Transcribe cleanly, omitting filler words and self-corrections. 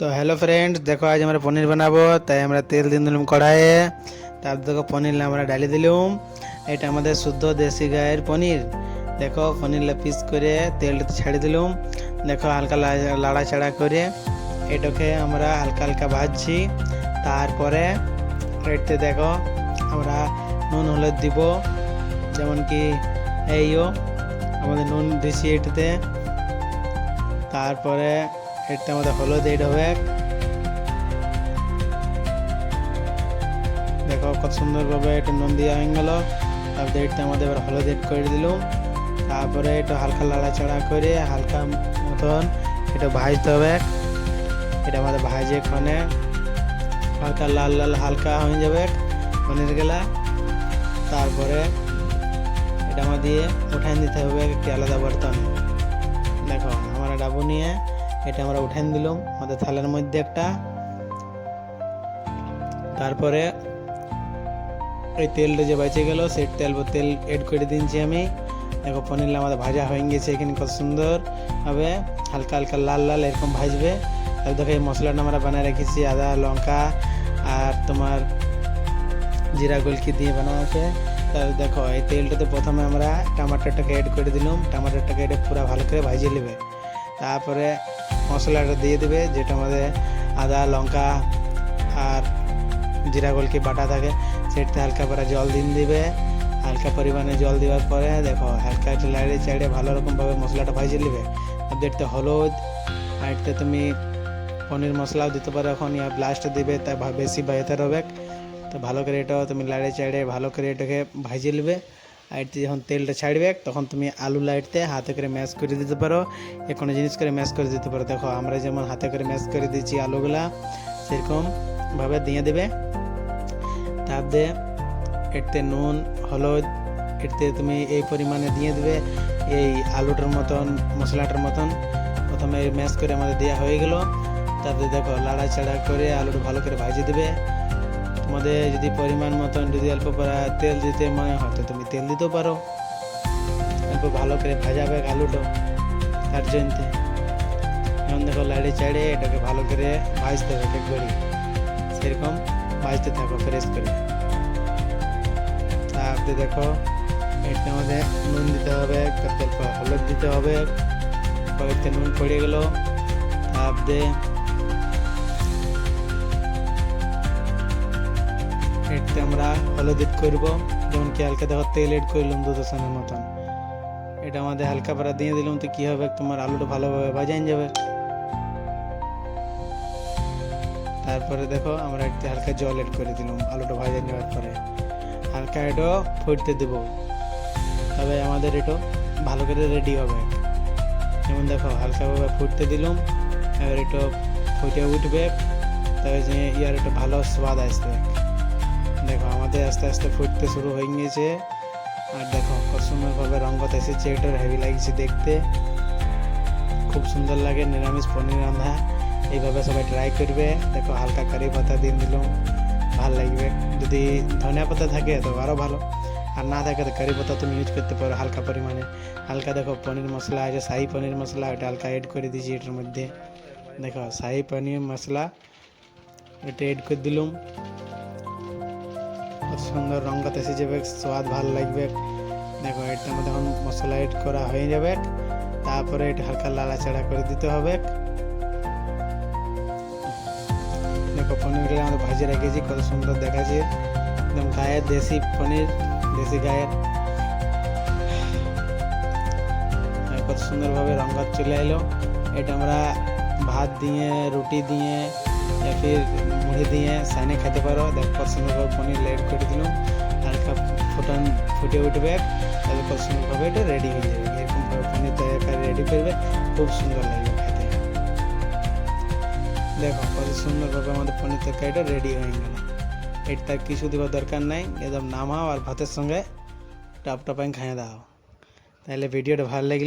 तो hello friends, देखो आज हमारा पनीर बनाबो। তাই আমরা তেল দিয়ে দিলাম কড়াইয়ে। তারপর দেখো পনির আমরা ঢালি দিলাম। এটা আমাদের শুদ্ধ দেশি গায়ের পনির। দেখো পনিরটা পিস করে তেলটা ছেড়ে দিলাম। দেখো হালকা লাড়াচাড়া করে এটাকে আমরা হালকা হালকা ভাজছি। তারপরে এতে দেখো আমরা নুন হলুদ দিব, যেমন কি এইও আমাদের নুন দিছি এটাতে। তারপরে এটা আমাদের হলুদ এড হবে। দেখো কত সুন্দরভাবে এটা নুন দেওয়া হয়ে গেল। তারপরে এটা আমাদের এবার হলুদ এড করে দিলাম। তারপরে এটা হালকা লাড়াচাড়া করে হালকা মতন এটা ভাজতে হবে। এটা আমাদের ভাজে এখানে হালকা লাল লাল হালকা হয়ে যাবে পনির গেলা। তারপরে এটা আমাদের দিয়ে উঠাই দিতে হবে একটি আলাদা বর্তনে। দেখো আমরা ডাবু নিয়ে এটা আমরা উঠাই দিলাম আমাদের থালার মধ্যে একটা। তারপরে এই তেলটা যে বেঁচে গেল সেই তেল এড করে দিচ্ছি আমি। দেখো পনিরটা আমাদের ভাজা হয়ে গেছে এখানে কত সুন্দর হবে, হালকা হালকা লাল লাল এরকম ভাজবে। তারপর দেখো এই মশলাটা আমরা বানিয়ে রেখেছি আদা লঙ্কা আর তোমার জিরা গোলকি দিয়ে বানানো আছে। তারপর দেখো এই তেলটাতে প্রথমে আমরা টমাটোটাকে এড করে দিলাম। টমাটোটাকে এটা পুরো ভালো করে ভাজিয়ে নেবে। তারপরে মশলাটা দিয়ে দেবে, যেটা আমাদের আদা লঙ্কা আর জিরা গোলকি বাটা থাকে সেটাতে হালকা করে জল দিয়ে দিবে। হালকা পরিমাণে জল দেওয়ার পরে দেখো হালকা একটু লাড়ে চাড়ে ভালো রকমভাবে মশলাটা ভাজিয়ে নেবে। আর দেখতে হলুদ আর একটা তুমি পনির মশলাও দিতে পারো এখন, ইয়া লাস্টে দিবে তাই বেশি বেহতর হবে। তো ভালো করে এটাও তুমি লাড়ে চাড়ে ভালো করে এটাকে ভাজিয়ে নেবে। আর এতে যখন তেলটা ছাড়বে তখন তুমি আলু লাইটতে হাতে করে ম্যাশ করে দিতে পারো, কোনো জিনিস করে ম্যাশ করে দিতে পারো। দেখো আমরা যেমন হাতে করে ম্যাশ করে দিচ্ছি আলুগুলা সেরকমভাবে দিয়ে দেবে। তারপরে এতে নুন হলুদ এতে তুমি এই পরিমাণে দিয়ে দেবে এই আলুটার মতন মশলাটার মতন। প্রথমে ম্যাশ করে আমাদের দেওয়া হয়ে গেল। তারপরে দেখো লাড়াচাড়া করে আলুটা ভালো করে ভাজিয়ে দেবে। তোমাদের যদি পরিমাণ মতন যদি অল্প তেল দিতে মনে হয় তো তুমি তেল দিতেও পারো। অল্প ভালো করে ভাজাবে আলুটা তার জন্য। এখন দেখো লাড়ি চাড়ে এটাকে ভালো করে ভাজতে হবে একবারই, সেরকম ভাজতে থাকো ফ্রেশ করে। তারপরে দেখো এটা আমাদের নুন দিতে হবে, তারপর হলুদ দিতে হবে। কয়েকটা নুন পড়ে গেল। তারপরে এটা আমরা হলুদ এড করবো, যেমন কি হালকা দেখো তেল এড করলাম 2 মতন। এটা আমাদের হালকা পাড়া দিয়ে দিলাম তো কি হবে তোমার আলুটা ভালোভাবে ভাজাই যাবে। তারপরে দেখো আমরা একটু হালকা জল এড করে দিলাম আলুটা ভাজা নেওয়ার পরে। হালকা এটা ফুটতে দেব, তবে আমাদের এটা ভালো করে রেডি হবে। যেমন দেখো হালকাভাবে ফুটতে দিলাম, এবার এটা ফুটে উঠবে, তবে যে ইয়ার একটা ভালো স্বাদ আসবে। দেখো আমাদের আস্তে আস্তে ফুটতে শুরু হয়ে গিয়েছে। আর দেখো কত সুন্দরভাবে রঙত এসেছে, এটার হেভি লাগছে দেখতে, খুব সুন্দর লাগে নিরামিষ পনির রান্না। এইভাবে সবাই ট্রাই করবে। দেখো হালকা কারি পাতা দিয়ে দিলাম, ভালো লাগবে। যদি ধনিয়া পাতা থাকে তো আরও ভালো, আর না থাকে তো কারি পাতা তুমি ইউজ করতে পারো হালকা পরিমাণে। হালকা দেখো পনির মশলা আছে শাহি পনির মশলা, এটা হালকা এড করে দিয়েছি এটার মধ্যে। দেখো শাহি পনির মশলা এটা এড করে দিলাম। কত সুন্দর রঙত এসে যাবে, স্বাদ ভালো লাগবে। দেখো এটা মধ্যে এখন মশলা এড করা হয়ে যাবে। তারপরে এটা হালকা লাড়াচাড়া করে দিতে হবে। দেখো পনিরগুলো আমাদের ভাজি রেখেছি, কত সুন্দর দেখাচ্ছে, একদম গায়ের দেশি পনির, দেশি গায়ের। কত সুন্দরভাবে রঙত চলে এলো। এটা আমরা ভাত দিয়ে রুটি দিয়ে ফির মুড়ি দিয়ে সাইনে খেতে পারো। দেখো কত সুন্দরভাবে পনির এড করে দিলাম, হালকা ফুটে উঠবে, তাহলে কত সুন্দরভাবে এটা রেডি হয়ে যাবে। এরকমভাবে পনির তরকারি রেডি করবে, খুব সুন্দর লাগবে খেতে। দেখো কত সুন্দরভাবে আমাদের পনির তরকারিটা রেডি হয়ে গেল। এটা কিছু দেওয়ার দরকার নাই, একদম নামাও আর ভাতের সঙ্গে টপ টপাই খাইয়ে দাও। তাহলে ভিডিওটা ভালো লাগলে